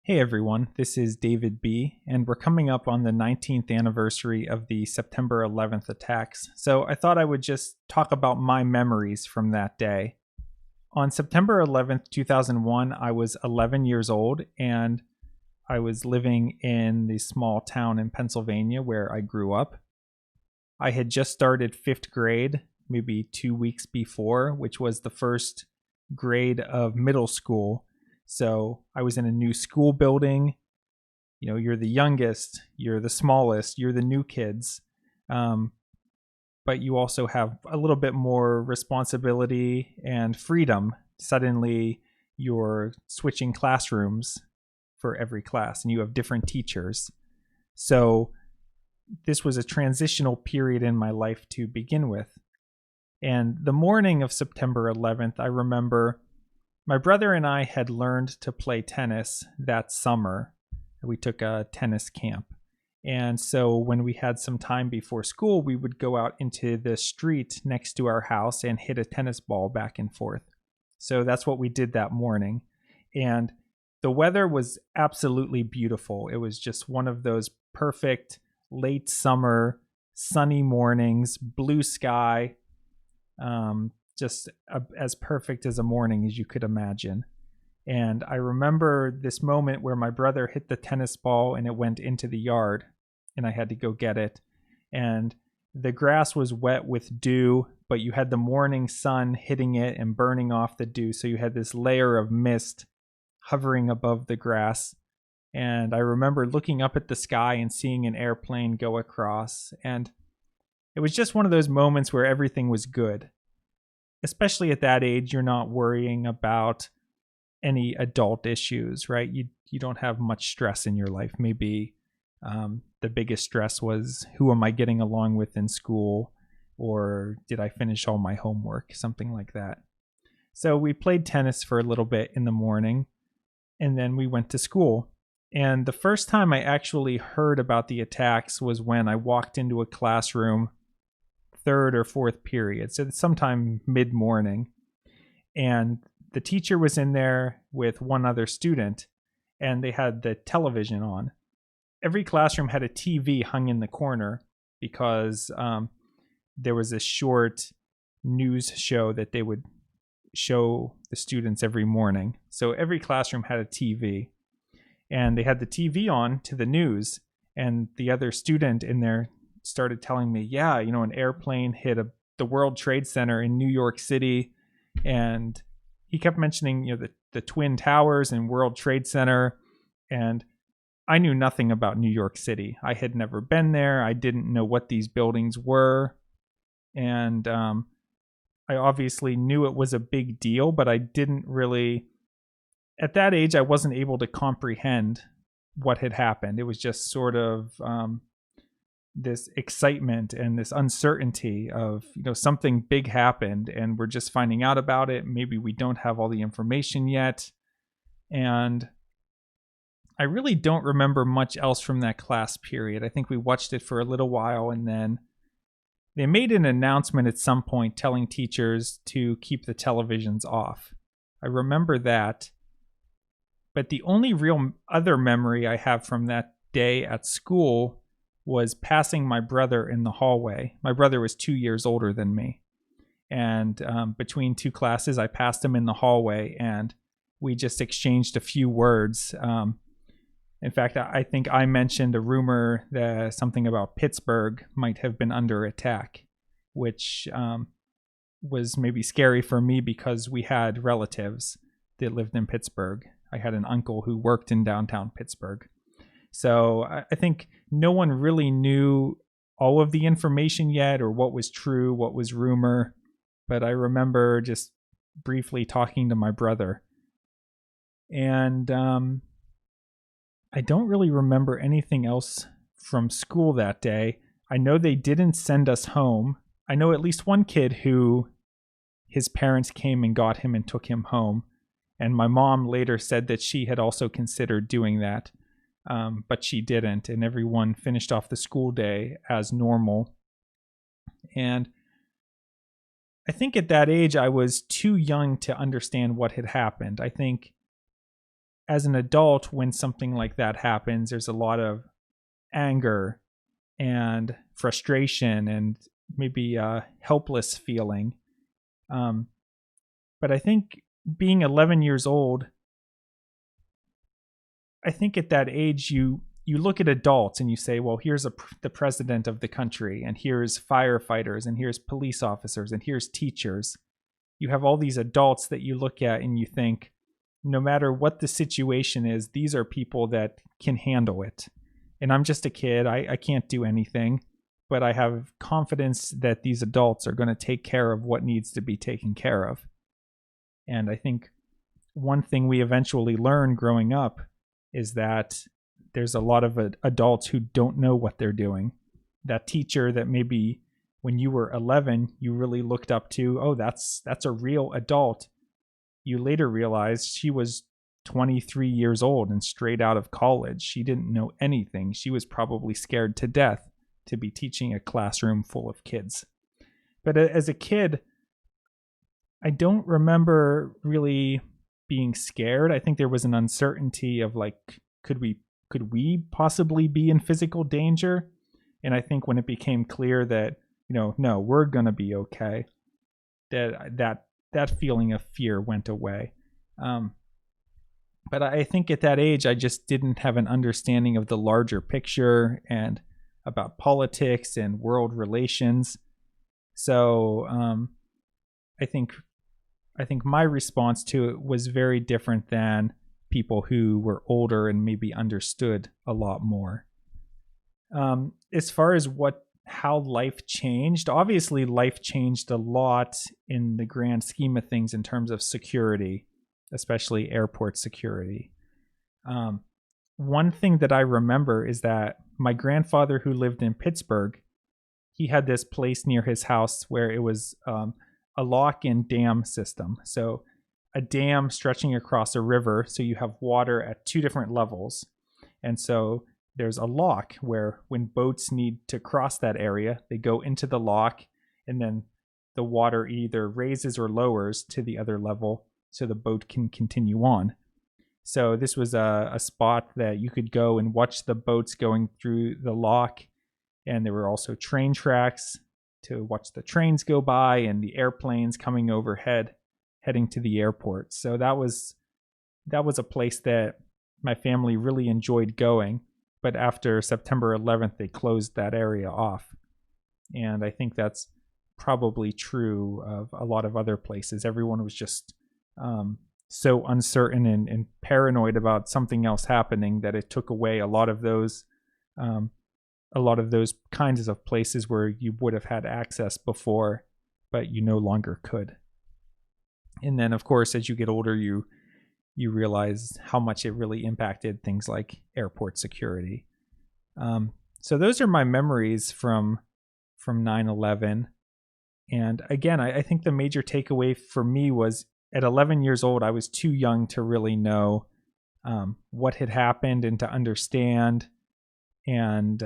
Hey everyone, this is David B., and we're coming up on the 19th anniversary of the September 11th attacks, so I thought I would just talk about my memories from that day. On September 11th, 2001, I was 11 years old, and I was living in the small town in Pennsylvania where I grew up. I had just started fifth grade, maybe 2 weeks before, which was the first grade of middle school. So I was in a new school building. You know, you're the youngest, you're the smallest, you're the new kids. But you also have a little bit more responsibility and freedom. Suddenly, you're switching classrooms for every class and you have different teachers. So this was a transitional period in my life to begin with. And the morning of September 11th, I remember my brother and I had learned to play tennis that summer. We took a tennis camp. And so when we had some time before school, we would go out into the street next to our house and hit a tennis ball back and forth. So that's what we did that morning. And the weather was absolutely beautiful. It was just one of those perfect late summer, sunny mornings, blue sky, as perfect as a morning as you could imagine. And I remember this moment where my brother hit the tennis ball and it went into the yard and I had to go get it. And the grass was wet with dew, but you had the morning sun hitting it and burning off the dew. So you had this layer of mist hovering above the grass. And I remember looking up at the sky and seeing an airplane go across. And it was just one of those moments where everything was good. Especially at that age, you're not worrying about any adult issues, right? You don't have much stress in your life. Maybe the biggest stress was, who am I getting along with in school? Or did I finish all my homework? Something like that. So we played tennis for a little bit in the morning, and then we went to school. And the first time I actually heard about the attacks was when I walked into a classroom, third or fourth period, so sometime mid-morning, and the teacher was in there with one other student, and they had the television on. Every classroom had a TV hung in the corner because there was a short news show that they would show the students every morning. So every classroom had a TV, and they had the TV on to the news, and the other student in there started telling me, yeah, an airplane hit the World Trade Center in New York City. And he kept mentioning, the Twin Towers and World Trade Center. And I knew nothing about New York City. I had never been there. I didn't know what these buildings were. And I obviously knew it was a big deal, but I didn't really, at that age, I wasn't able to comprehend what had happened. It was just sort of this excitement and this uncertainty of, something big happened and we're just finding out about it. Maybe we don't have all the information yet. And I really don't remember much else from that class period. I think we watched it for a little while, and then they made an announcement at some point telling teachers to keep the televisions off. I remember that. But the only real other memory I have from that day at school was passing my brother in the hallway. My brother was 2 years older than me. And between two classes, I passed him in the hallway and we just exchanged a few words. In fact, I think I mentioned a rumor that something about Pittsburgh might have been under attack, which was maybe scary for me because we had relatives that lived in Pittsburgh. I had an uncle who worked in downtown Pittsburgh. So I think no one really knew all of the information yet, or what was true, what was rumor. But I remember just briefly talking to my brother. And I don't really remember anything else from school that day. I know they didn't send us home. I know at least one kid who his parents came and got him and took him home. And my mom later said that she had also considered doing that. But she didn't, and everyone finished off the school day as normal. And I think at that age, I was too young to understand what had happened. I think as an adult, when something like that happens, there's a lot of anger and frustration and maybe a helpless feeling. But I think being 11 years old, I think at that age you look at adults and you say, well, here's the president of the country, and here's firefighters, and here's police officers, and here's teachers. You have all these adults that you look at and you think, no matter what the situation is, these are people that can handle it. And I'm just a kid. I can't do anything, but I have confidence that these adults are going to take care of what needs to be taken care of. And I think one thing we eventually learn growing up is that there's a lot of adults who don't know what they're doing. That teacher that maybe when you were 11, you really looked up to, oh, that's a real adult. You later realized she was 23 years old and straight out of college. She didn't know anything. She was probably scared to death to be teaching a classroom full of kids. But as a kid, I don't remember really being scared. I think there was an uncertainty of like, could we possibly be in physical danger? And I think when it became clear that, no, we're going to be okay, that feeling of fear went away. But I think at that age, I just didn't have an understanding of the larger picture and about politics and world relations. So I think my response to it was very different than people who were older and maybe understood a lot more. As far as how life changed, obviously life changed a lot in the grand scheme of things in terms of security, especially airport security. One thing that I remember is that my grandfather, who lived in Pittsburgh, he had this place near his house where it was a lock and dam system. So a dam stretching across a river, so you have water at two different levels. And so there's a lock where when boats need to cross that area, they go into the lock, and then the water either raises or lowers to the other level so the boat can continue on. So this was a spot that you could go and watch the boats going through the lock. And there were also train tracks to watch the trains go by and the airplanes coming overhead, heading to the airport. So that was a place that my family really enjoyed going. But after September 11th, they closed that area off. And I think that's probably true of a lot of other places. Everyone was just so uncertain and paranoid about something else happening that it took away a lot of those kinds of places where you would have had access before, but you no longer could. And then, of course, as you get older, you realize how much it really impacted things like airport security. So those are my memories from 9/11. And again, I think the major takeaway for me was at 11 years old, I was too young to really know what had happened and to understand. And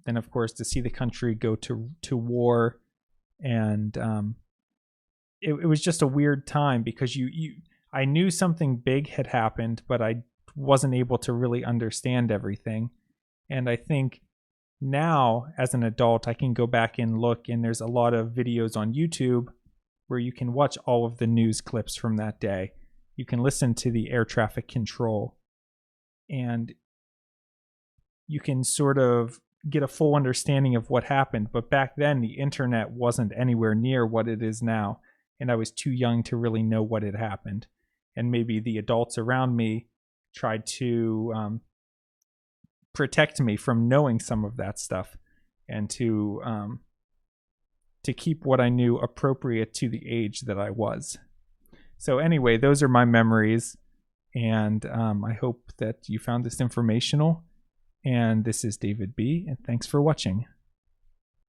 then, of course, to see the country go to war. And it was just a weird time because I knew something big had happened, but I wasn't able to really understand everything. And I think now, as an adult, I can go back and look, and there's a lot of videos on YouTube where you can watch all of the news clips from that day. You can listen to the air traffic control, and you can sort of get a full understanding of what happened. But back then, the internet wasn't anywhere near what it is now, and I was too young to really know what had happened. And maybe the adults around me tried to protect me from knowing some of that stuff, and to keep what I knew appropriate to the age that I was. So anyway, those are my memories, and I hope that you found this informational. And this is David B., and thanks for watching.